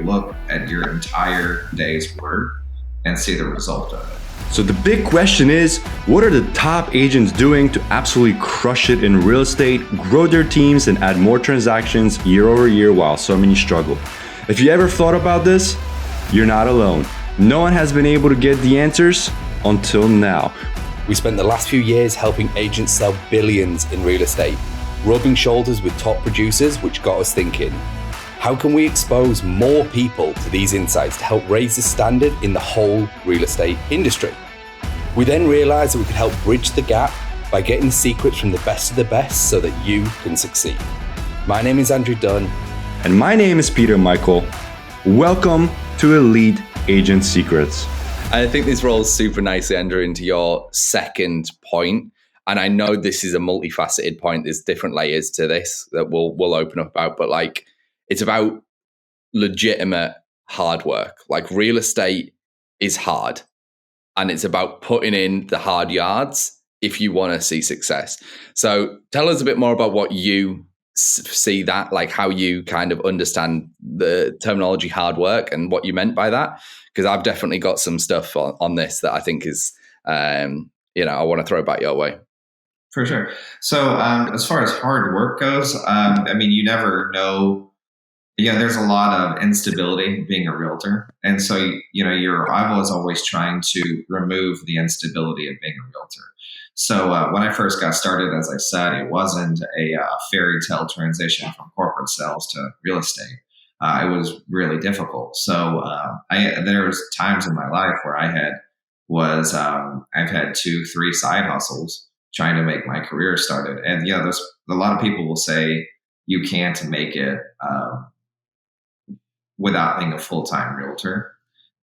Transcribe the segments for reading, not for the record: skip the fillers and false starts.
look at your entire day's work and see the result of it. So the big question is, what are the top agents doing to absolutely crush it in real estate, grow their teams, and add more transactions year over year while so many struggle? If you ever thought about this, you're not alone. No one has been able to get the answers until now. We spent the last few years helping agents sell billions in real estate, rubbing shoulders with top producers, which got us thinking, how can we expose more people to these insights to help raise the standard in the whole real estate industry? We then realized that we could help bridge the gap by getting the secrets from the best of the best so that you can succeed. My name is Andrew Dunn. And my name is Peter Michael. Welcome to Elite Agent Secrets. I think this rolls super nicely, Andrew, into your second point. And I know this is a multifaceted point. There's different layers to this that we'll open up about, but it's about legitimate hard work. Like real estate is hard, and it's about putting in the hard yards if you want to see success. So tell us a bit more about what you see that, like how you kind of understand the terminology hard work and what you meant by that. Because I've definitely got some stuff on this that I think is, I want to throw back your way. For sure. So as far as hard work goes, you never know. Yeah, there's a lot of instability being a realtor. And so, I was always trying to remove the instability of being a realtor. So when I first got started, as I said, it wasn't a fairy tale transition from corporate sales to real estate. It was really difficult. So there was times in my life where I've had 2-3 side hustles trying to make my career started. And there's a lot of people will say you can't make it without being a full-time realtor.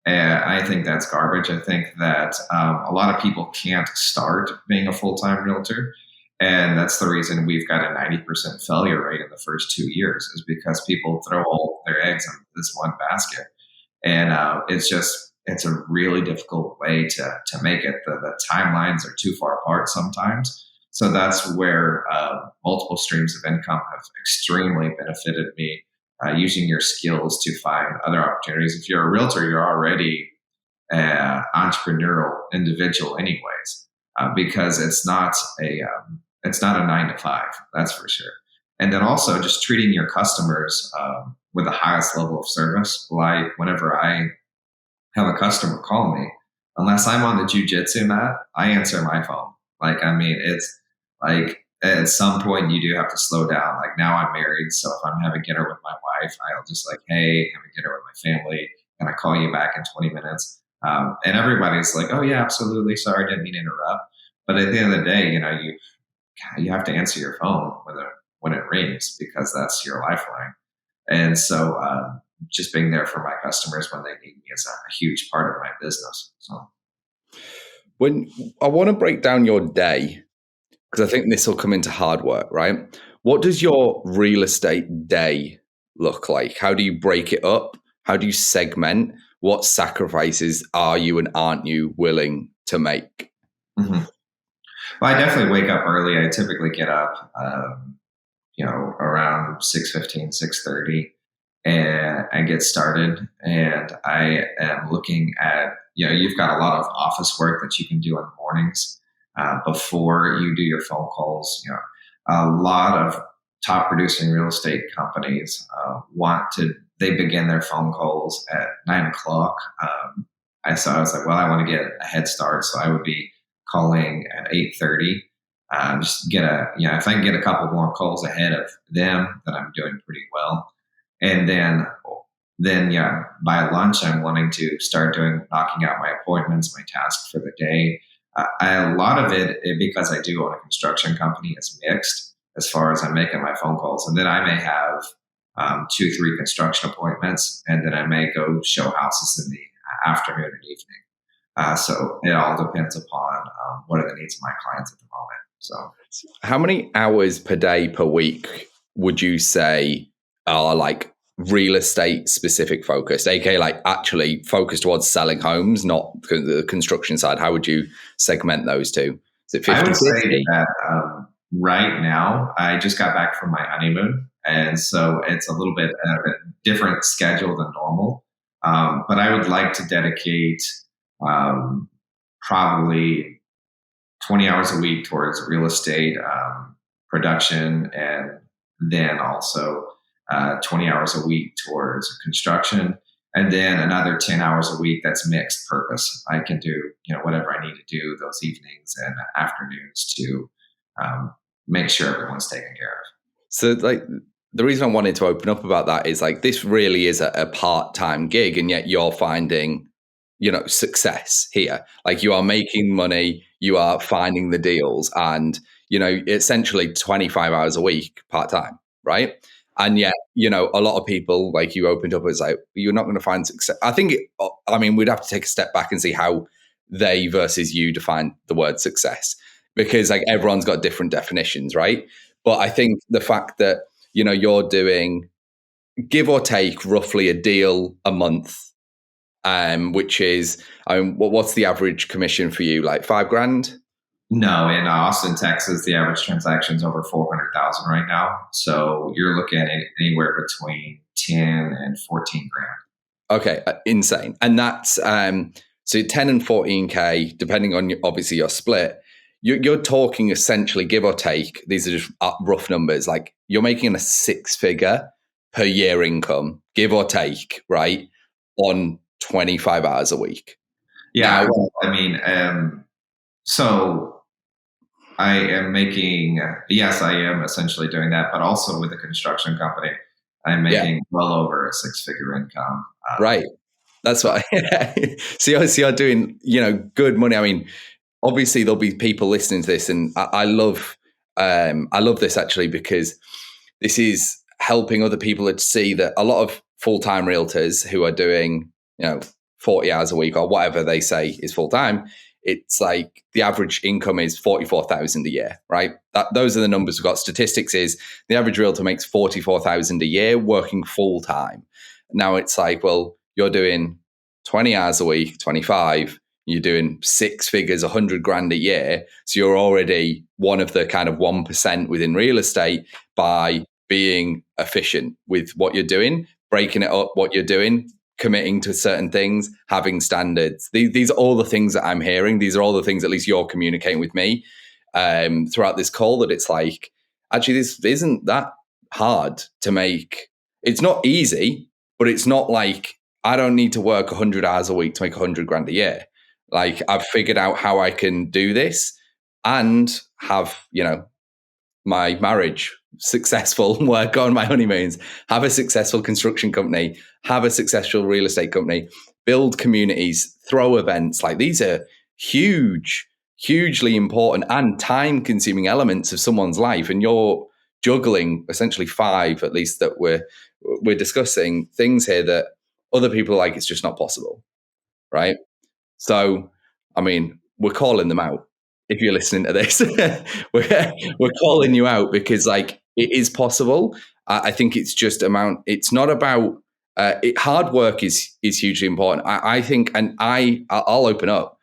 And I think that's garbage. I think that a lot of people can't start being a full-time realtor. And that's the reason we've got a 90% failure rate in the first 2 years, is because people throw all their eggs in this one basket. And it's a really difficult way to make it. The timelines are too far apart sometimes. So that's where multiple streams of income have extremely benefited me. Using your skills to find other opportunities. If you're a realtor, you're already an entrepreneurial individual anyways, because it's not a 9-to-5, that's for sure. And then also just treating your customers with the highest level of service. Like whenever I have a customer call me, unless I'm on the jiu-jitsu mat, I answer my phone. It's like, at some point you do have to slow down. Like now I'm married. So if I'm having dinner with my wife, I'll just hey, having dinner with my family. Can I call you back in 20 minutes? And everybody's like, oh yeah, absolutely. Sorry, didn't mean to interrupt. But at the end of the day, you have to answer your phone when it rings, because that's your lifeline. And so just being there for my customers when they need me is a huge part of my business. So when I want to break down your day, because I think this will come into hard work, right? What does your real estate day look like? How do you break it up? How do you segment? What sacrifices are you and aren't you willing to make? Mm-hmm. Well, I definitely wake up early. I typically get up, around 6:15, 6:30, and I get started. And I am looking at, you've got a lot of office work that you can do in the mornings. Before you do your phone calls, a lot of top producing real estate companies they begin their phone calls at 9:00. I was like, well, I want to get a head start. So I would be calling at 8:30. Just get if I can get a couple more calls ahead of them, then I'm doing pretty well. And then by lunch, I'm wanting to start knocking out my appointments, my tasks for the day. A lot of it, because I do own a construction company, is mixed as far as I'm making my phone calls. And then I may have 2-3 construction appointments, and then I may go show houses in the afternoon and evening. So it all depends upon what are the needs of my clients at the moment. So how many hours per day, per week would you say are real estate specific focused, aka actually focused towards selling homes, not the construction side? How would you segment those two? Is it 50? I would say that right now, I just got back from my honeymoon, And so it's a little bit of a different schedule than normal. But I would like to dedicate probably 20 hours a week towards real estate production, and then also 20 hours a week towards construction, and then another 10 hours a week that's mixed purpose. I can do whatever I need to do those evenings and afternoons to make sure everyone's taken care of. So like the reason I wanted to open up about that is like this really is a part-time gig, and yet you're finding success here. Like you are making money, you are finding the deals, and essentially 25 hours a week part-time, right? And yet a lot of people, like you opened up, it's like you're not going to find success. I think we'd have to take a step back and see how they versus you define the word success, because like everyone's got different definitions, right? But I think the fact that you're doing, give or take, roughly a deal a month, which is, what's the average commission for you? Like $5,000? No, in Austin, Texas, the average transaction is over 400,000 right now. So you're looking at anywhere between 10 and 14 grand. Okay, insane. And that's so 10 and 14K, depending on obviously your split. You're talking essentially, give or take, these are just rough numbers, like you're making a 6-figure per year income, give or take, right, on 25 hours a week. Yeah, so I am making, yes, I am essentially doing that, but also with a construction company, I'm making well over a 6-figure income. Right. That's what you're doing, good money. I mean, obviously there'll be people listening to this, and I love this actually, because this is helping other people to see that a lot of full-time realtors who are doing, 40 hours a week or whatever they say is full-time, it's like the average income is 44,000 a year, right? Those are the numbers we've got. Statistics is the average realtor makes 44,000 a year working full-time. Now it's like, well, you're doing 20 hours a week, 25, you're doing 6 figures, 100 grand a year. So you're already one of the kind of 1% within real estate by being efficient with what you're doing, breaking it up, what you're doing, committing to certain things, having standards. These are all the things that I'm hearing. These are all the things at least you're communicating with me throughout this call, that it's like, actually, this isn't that hard to make. It's not easy, but it's not like I don't need to work 100 hours a week to make 100 grand a year. Like I've figured out how I can do this and have, my marriage successful, work on my honeymoons, have a successful construction company, have a successful real estate company, build communities, throw events. Like these are hugely important and time consuming elements of someone's life. And you're juggling essentially 5, at least, that we're discussing things here that other people are like, it's just not possible. Right. So, we're calling them out. If you're listening to this, we're calling you out, because like it is possible. I think it's just it's not about hard work is hugely important. I think, and I'll open up.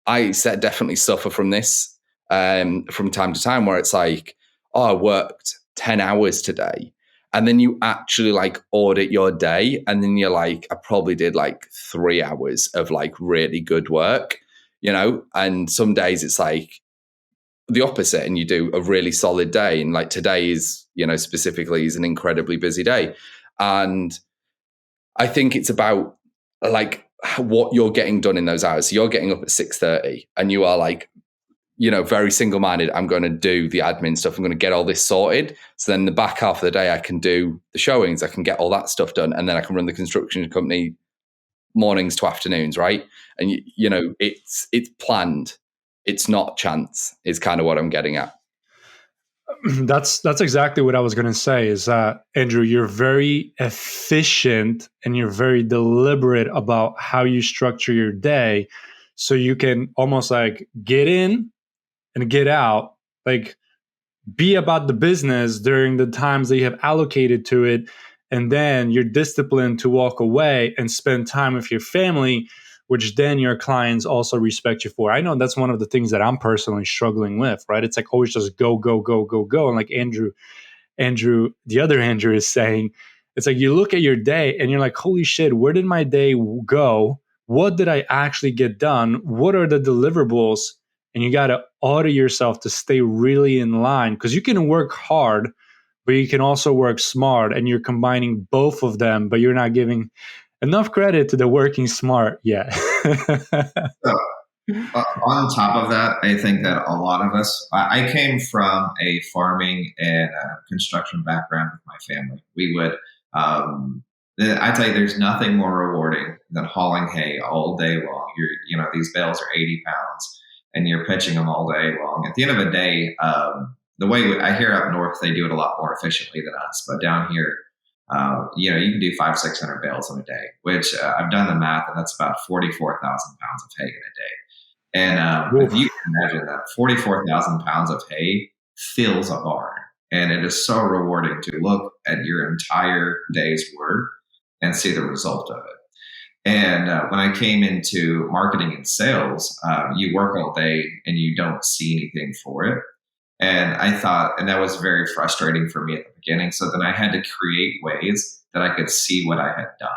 I definitely suffer from this from time to time, where it's like, oh, I worked 10 hours today. And then you actually like audit your day, and then you're like, I probably did like 3 hours of like really good work, and some days it's like the opposite, and you do a really solid day. And like today is, specifically is an incredibly busy day. And I think it's about like what you're getting done in those hours. So you're getting up at 6:30 and you are like, very single-minded. I'm going to do the admin stuff. I'm going to get all this sorted. So then the back half of the day, I can do the showings. I can get all that stuff done. And then I can run the construction company mornings to afternoons, right? And, it's planned. It's not chance, is kind of what I'm getting at. That's exactly what I was going to say, is that, Andrew, you're very efficient and you're very deliberate about how you structure your day. So you can almost like get in and get out, like be about the business during the times that you have allocated to it. And then you're disciplined to walk away and spend time with your family, which then your clients also respect you for. I know that's one of the things that I'm personally struggling with, right? It's like always just go, go, go, go, go. And like Andrew Andrew, the other Andrew, is saying. It's like you look at your day and you're like, holy shit, where did my day go? What did I actually get done? What are the deliverables? And you got to audit yourself to stay really in line, because you can work hard, but you can also work smart, and you're combining both of them, but you're not giving enough credit to the working smart yet. So, on top of that, I think that a lot of us, I came from a farming and construction background with my family. We would, I tell you, there's nothing more rewarding than hauling hay all day long. These bales are 80 pounds and you're pitching them all day long. At the end of the day, the way I hear up north, they do it a lot more efficiently than us. But down here, you can do 500-600 bales in a day, which I've done the math, and that's about 44,000 pounds of hay in a day. And if you can imagine that 44,000 pounds of hay fills a barn, and it is so rewarding to look at your entire day's work and see the result of it. And when I came into marketing and sales, you work all day and you don't see anything for it. And I thought, and that was very frustrating for me at the beginning. So then I had to create ways that I could see what I had done.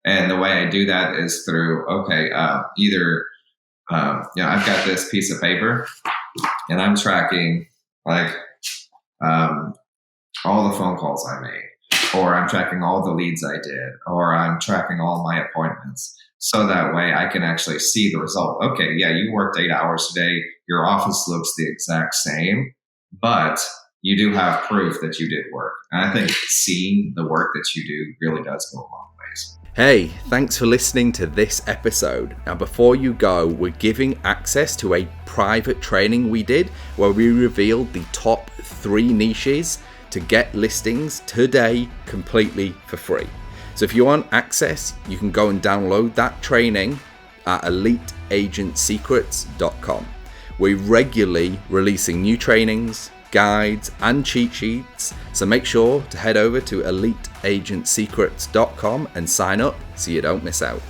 And the way I do that is through, I've got this piece of paper and I'm tracking all the phone calls I made, or I'm tracking all the leads I did, or I'm tracking all my appointments. So that way I can actually see the result. Okay, yeah, you worked 8 hours today. Your office looks the exact same, but you do have proof that you did work. And I think seeing the work that you do really does go a long ways. Hey, thanks for listening to this episode. Now, before you go, we're giving access to a private training we did where we revealed the top 3 niches to get listings today completely for free. So if you want access, you can go and download that training at eliteagentsecrets.com. We're regularly releasing new trainings, guides, and cheat sheets, so make sure to head over to eliteagentsecrets.com and sign up so you don't miss out.